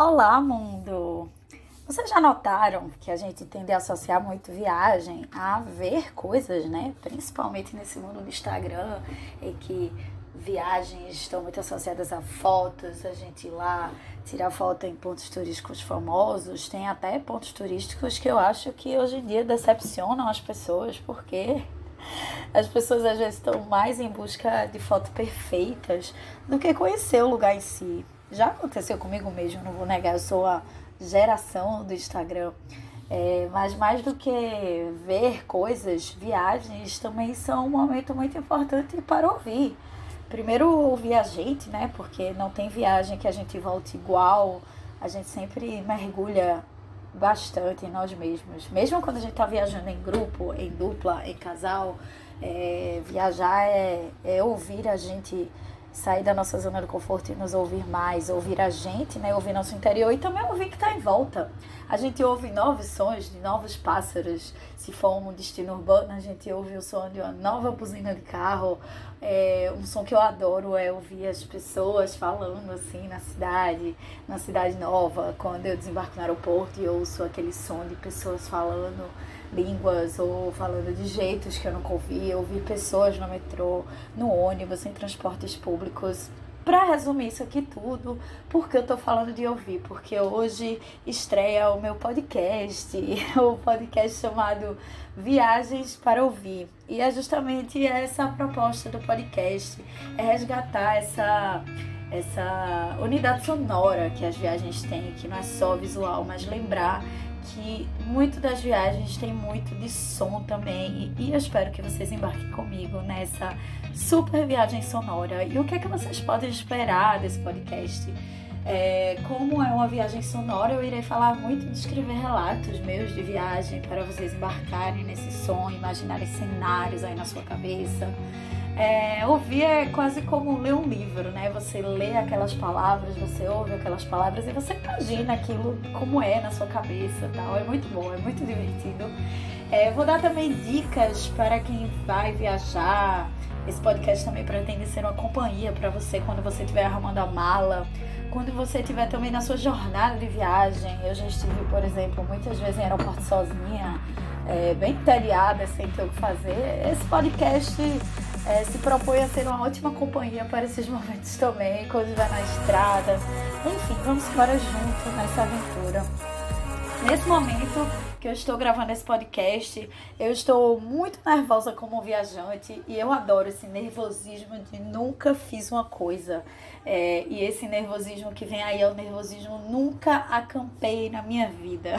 Olá, mundo! Vocês já notaram que a gente tende a associar muito viagem a ver coisas, né? Principalmente nesse mundo do Instagram, em que viagens estão muito associadas a fotos, a gente ir lá tirar foto em pontos turísticos famosos. Tem até pontos turísticos que eu acho que hoje em dia decepcionam as pessoas, porque as pessoas às vezes estão mais em busca de fotos perfeitas do que conhecer o lugar em si. Já aconteceu comigo mesmo, não vou negar, eu sou a geração do Instagram. Mas mais do que ver coisas, viagens também são um momento muito importante para ouvir. Primeiro ouvir a gente, né? Porque não tem viagem que a gente volte igual. A gente sempre mergulha bastante em nós mesmos. Mesmo quando a gente está viajando em grupo, em dupla, em casal, viajar é ouvir a gente sair da nossa zona de conforto e nos ouvir mais, ouvir a gente, né, ouvir nosso interior e também ouvir o que está em volta. A gente ouve novos sons de novos pássaros. Se for um destino urbano, a gente ouve o som de uma nova buzina de carro. Um som que eu adoro é ouvir as pessoas falando assim na cidade nova. Quando eu desembarco no aeroporto e ouço aquele som de pessoas falando línguas ou falando de jeitos que eu nunca ouvi, ouvir pessoas no metrô, no ônibus, em transportes públicos. Para resumir isso aqui tudo, porque eu tô falando de ouvir? Porque hoje estreia o meu podcast, o podcast chamado Viagens para Ouvir. E é justamente essa a proposta do podcast, é resgatar essa unidade sonora que as viagens têm, que não é só visual, mas lembrar que muito das viagens tem muito de som também, e eu espero que vocês embarquem comigo nessa super viagem sonora. E o que é que vocês podem esperar desse podcast? Como é uma viagem sonora, eu irei falar muito de escrever relatos meus de viagem para vocês embarcarem nesse som, imaginarem cenários aí na sua cabeça. Ouvir é quase como ler um livro, né? Você lê aquelas palavras, você ouve aquelas palavras e você imagina aquilo como é na sua cabeça, tal. É muito bom, é muito divertido. Vou dar também dicas para quem vai viajar. Esse podcast também pretende ser uma companhia para você quando você estiver arrumando a mala, quando você estiver também na sua jornada de viagem. Eu já estive, por exemplo, muitas vezes em aeroporto sozinha, bem entediada, sem ter o que fazer. Esse podcast se propõe a ser uma ótima companhia para esses momentos também, quando estiver na estrada. Enfim, vamos embora junto nessa aventura. Nesse momento que eu estou gravando esse podcast, eu estou muito nervosa como viajante e eu adoro esse nervosismo de nunca fiz uma coisa. E esse nervosismo que vem aí é o nervosismo nunca acampei na minha vida.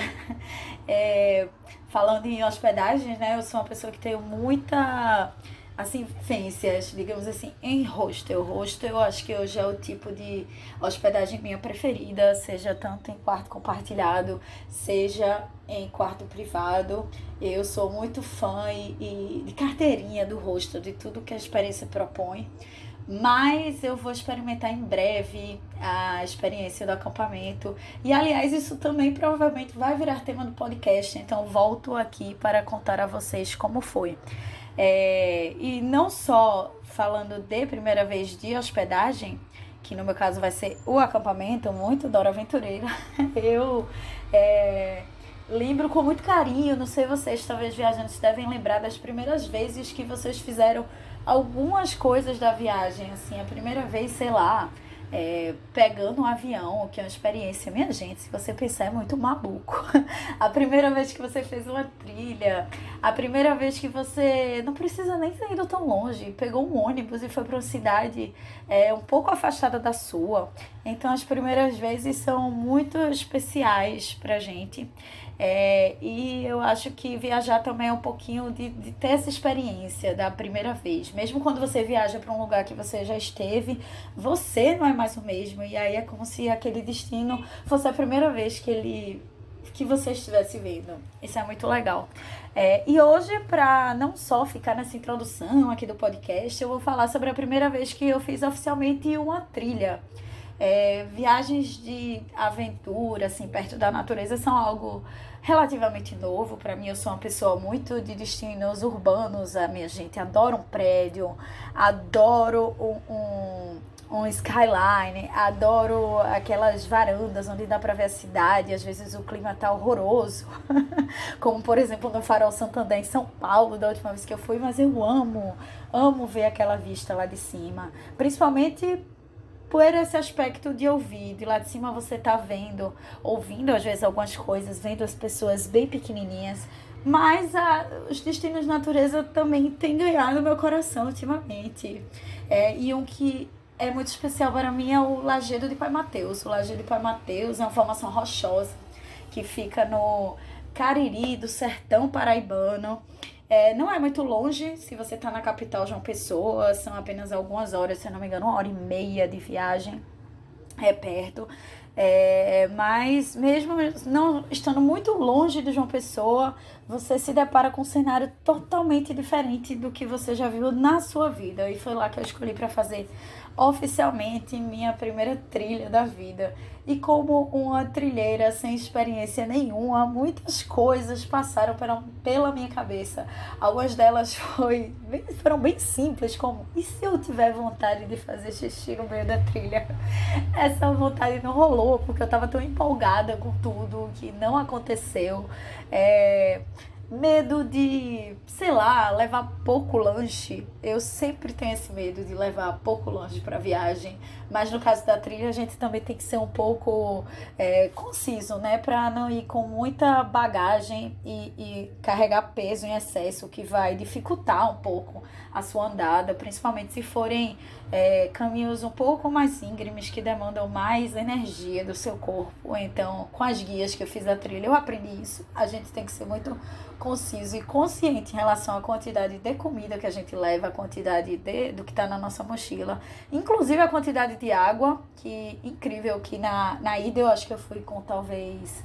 Falando em hospedagem, né? Eu sou uma pessoa que tenho muita assim, vivências, digamos assim, em hostel. Hostel, eu acho que hoje é o tipo de hospedagem minha preferida, seja tanto em quarto compartilhado, seja em quarto privado. Eu sou muito fã e de carteirinha do hostel, de tudo que a experiência propõe. Mas eu vou experimentar em breve a experiência do acampamento. E, aliás, isso também provavelmente vai virar tema do podcast, então volto aqui para contar a vocês como foi. E não só falando de primeira vez de hospedagem, que no meu caso vai ser o acampamento, muito Dora Aventureira. Eu lembro com muito carinho, não sei vocês, talvez viajantes devem lembrar das primeiras vezes que vocês fizeram algumas coisas da viagem, assim, a primeira vez, sei lá, pegando um avião, que é uma experiência, minha gente, se você pensar, é muito maluco. A primeira vez que você fez uma trilha, a primeira vez que você não precisa nem ter ido tão longe, pegou um ônibus e foi para uma cidade um pouco afastada da sua. Então as primeiras vezes são muito especiais pra gente. E eu acho que viajar também é um pouquinho de ter essa experiência da primeira vez. Mesmo quando você viaja para um lugar que você já esteve, você não é mais o mesmo. E aí é como se aquele destino fosse a primeira vez que você estivesse vendo. Isso é muito legal. E hoje, para não só ficar nessa introdução aqui do podcast, eu vou falar sobre a primeira vez que eu fiz oficialmente uma trilha. Viagens de aventura, assim, perto da natureza são algo relativamente novo para mim. Eu sou uma pessoa muito de destinos urbanos, a minha gente adora um prédio, adoro um skyline, adoro aquelas varandas onde dá para ver a cidade. Às vezes o clima tá horroroso, como por exemplo no Farol Santander em São Paulo, da última vez que eu fui, mas eu amo ver aquela vista lá de cima, principalmente por esse aspecto de ouvir. De lá de cima você tá vendo, ouvindo às vezes algumas coisas, vendo as pessoas bem pequenininhas, mas os destinos de natureza também têm ganhado meu coração ultimamente. E um que é muito especial para mim é o Lajedo de Pai Mateus. O Lajedo de Pai Mateus é uma formação rochosa que fica no Cariri do sertão paraibano. Não é muito longe, se você está na capital João Pessoa, são apenas algumas horas, se eu não me engano, 1h30 de viagem, é perto. Mas mesmo não estando muito longe de João Pessoa, você se depara com um cenário totalmente diferente do que você já viu na sua vida. E foi lá que eu escolhi para fazer oficialmente minha primeira trilha da vida. E como uma trilheira sem experiência nenhuma, muitas coisas passaram pela minha cabeça. Algumas delas foram bem simples, como: e se eu tiver vontade de fazer xixi no meio da trilha? Essa vontade não rolou, porque eu estava tão empolgada com tudo que não aconteceu. Medo de, sei lá, levar pouco lanche. Eu sempre tenho esse medo de levar pouco lanche para viagem, mas no caso da trilha a gente também tem que ser um pouco conciso, né, para não ir com muita bagagem e carregar peso em excesso, que vai dificultar um pouco a sua andada, principalmente se forem caminhos um pouco mais íngremes, que demandam mais energia do seu corpo. Então, com as guias que eu fiz da trilha, eu aprendi isso. A gente tem que ser muito conciso e consciente em relação à quantidade de comida que a gente leva, a quantidade do que está na nossa mochila, inclusive a quantidade de água, que incrível que na ida eu acho que eu fui com talvez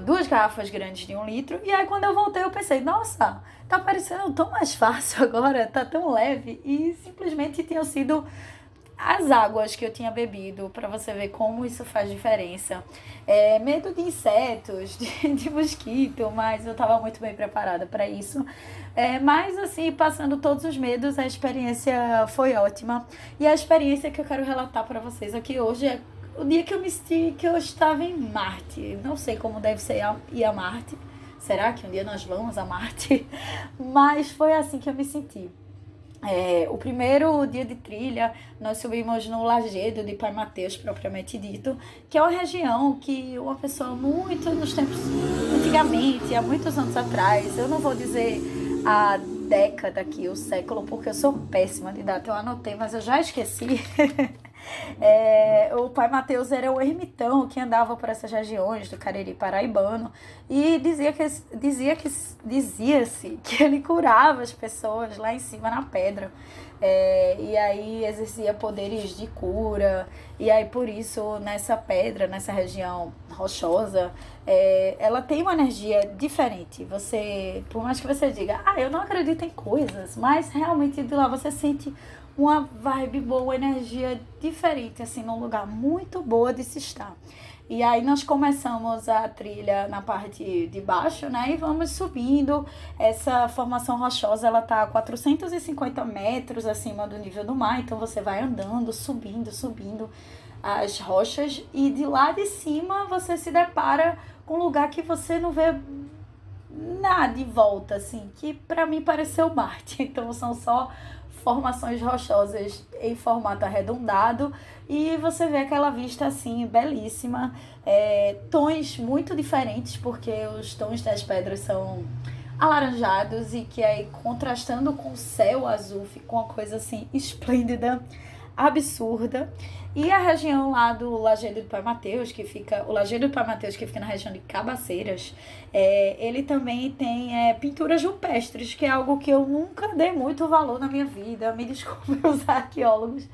2 garrafas grandes de 1 litro, e aí quando eu voltei eu pensei, nossa, tá parecendo tão mais fácil agora, tá tão leve, e simplesmente tinham sido as águas que eu tinha bebido, para você ver como isso faz diferença. Medo de insetos, de mosquito, mas eu estava muito bem preparada para isso. Mas assim, passando todos os medos, a experiência foi ótima. E a experiência que eu quero relatar para vocês aqui hoje é o dia que eu me senti que eu estava em Marte. Não sei como deve ser ir a Marte. Será que um dia nós vamos a Marte? Mas foi assim que eu me senti. O primeiro dia de trilha, nós subimos no Lajedo de Pai Mateus, propriamente dito, que é uma região que uma pessoa muito nos tempos, antigamente, há muitos anos atrás, eu não vou dizer a década aqui, o século, porque eu sou péssima de data, eu anotei, mas eu já esqueci. O Pai Mateus era um ermitão que andava por essas regiões do Cariri paraibano e dizia-se que ele curava as pessoas lá em cima na pedra, e aí exercia poderes de cura. E aí por isso nessa pedra, nessa região rochosa, ela tem uma energia diferente. Você, por mais que você diga, eu não acredito em coisas, mas realmente de lá você sente uma vibe boa, uma energia diferente, assim, num lugar muito boa de se estar. E aí nós começamos a trilha na parte de baixo, né, e vamos subindo. Essa formação rochosa, ela tá a 450 metros acima do nível do mar, então você vai andando, subindo as rochas, e de lá de cima você se depara com um lugar que você não vê nada de volta, assim, que pra mim pareceu Marte. Então são só formações rochosas em formato arredondado, e você vê aquela vista assim belíssima, tons muito diferentes, porque os tons das pedras são alaranjados, e que aí contrastando com o céu azul fica uma coisa assim esplêndida, absurda. E a região lá do Lajedo do Pai Mateus, o Lajedo do Pai Mateus, que fica na região de Cabaceiras, ele também tem pinturas rupestres, que é algo que eu nunca dei muito valor na minha vida. Me desculpem os arqueólogos,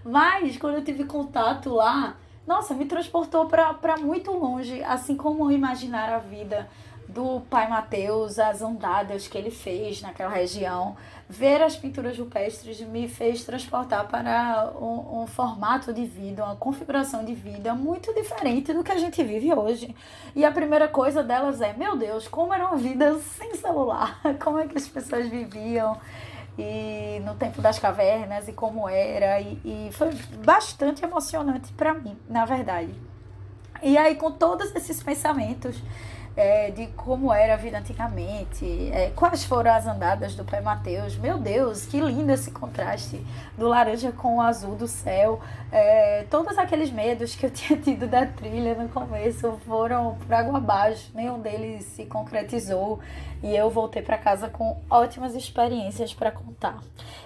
mas quando eu tive contato lá, nossa, me transportou para muito longe, assim como imaginar a vida do Pai Mateus, as andadas que ele fez naquela região, ver as pinturas rupestres me fez transportar para um formato de vida, uma configuração de vida muito diferente do que a gente vive hoje. E a primeira coisa delas é, meu Deus, como era uma vida sem celular, como é que as pessoas viviam, e no tempo das cavernas, e como era, e foi bastante emocionante para mim, na verdade. E aí, com todos esses pensamentos de como era a vida antigamente, quais foram as andadas do Pai Mateus, meu Deus, que lindo esse contraste do laranja com o azul do céu, todos aqueles medos que eu tinha tido da trilha no começo foram por água abaixo, nenhum deles se concretizou, e eu voltei para casa com ótimas experiências para contar.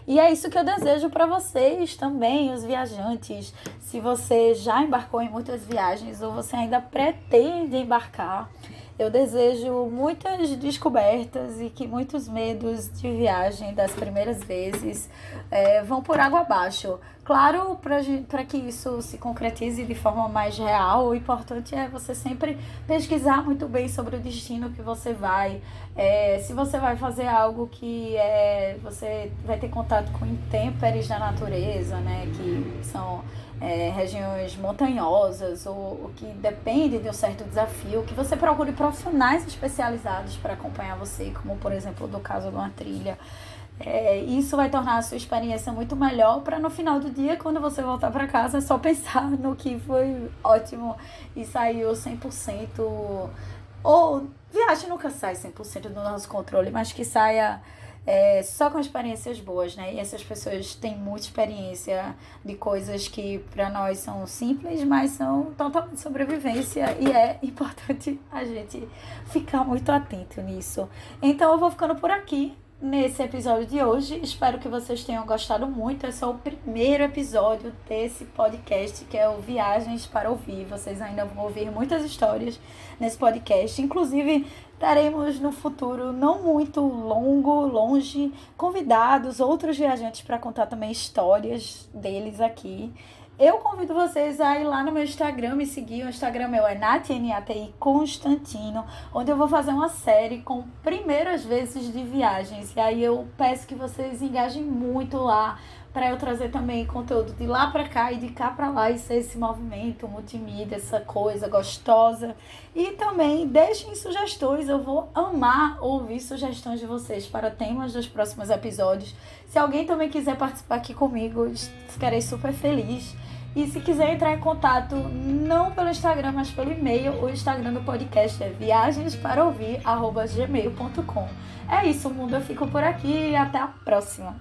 E é isso que eu desejo para vocês também, os viajantes. Se você já embarcou em muitas viagens ou você ainda pretende embarcar, eu desejo muitas descobertas e que muitos medos de viagem das primeiras vezes vão por água abaixo. Claro, para que isso se concretize de forma mais real, o importante é você sempre pesquisar muito bem sobre o destino que você vai. Se você vai fazer algo que você vai ter contato com intempéries da natureza, né, que são regiões montanhosas ou que depende de um certo desafio, que você procure profissionais especializados para acompanhar você, como por exemplo do caso de uma trilha. Isso vai tornar a sua experiência muito melhor para no final do dia, quando você voltar para casa, é só pensar no que foi ótimo e saiu 100%. Ou viagem nunca sai 100% do nosso controle, mas que saia só com experiências boas, né? E essas pessoas têm muita experiência de coisas que para nós são simples, mas são totalmente sobrevivência, e é importante a gente ficar muito atento nisso. Então eu vou ficando por aqui nesse episódio de hoje. Espero que vocês tenham gostado muito. É só o primeiro episódio desse podcast, que é o Viagens para Ouvir. Vocês ainda vão ouvir muitas histórias nesse podcast. Inclusive, teremos no futuro, não muito longe, convidados, outros viajantes para contar também histórias deles aqui. Eu convido vocês a ir lá no meu Instagram, me seguir. O Instagram meu é NATI Constantino, onde eu vou fazer uma série com primeiras vezes de viagens. E aí eu peço que vocês engajem muito lá, para eu trazer também conteúdo de lá para cá e de cá para lá, e ser esse movimento multimídia, essa coisa gostosa. E também deixem sugestões, eu vou amar ouvir sugestões de vocês para temas dos próximos episódios. Se alguém também quiser participar aqui comigo, ficarei super feliz. E se quiser entrar em contato, não pelo Instagram, mas pelo e-mail, o Instagram do podcast é viagensparouvir@gmail.com. É isso, mundo, eu fico por aqui e até a próxima.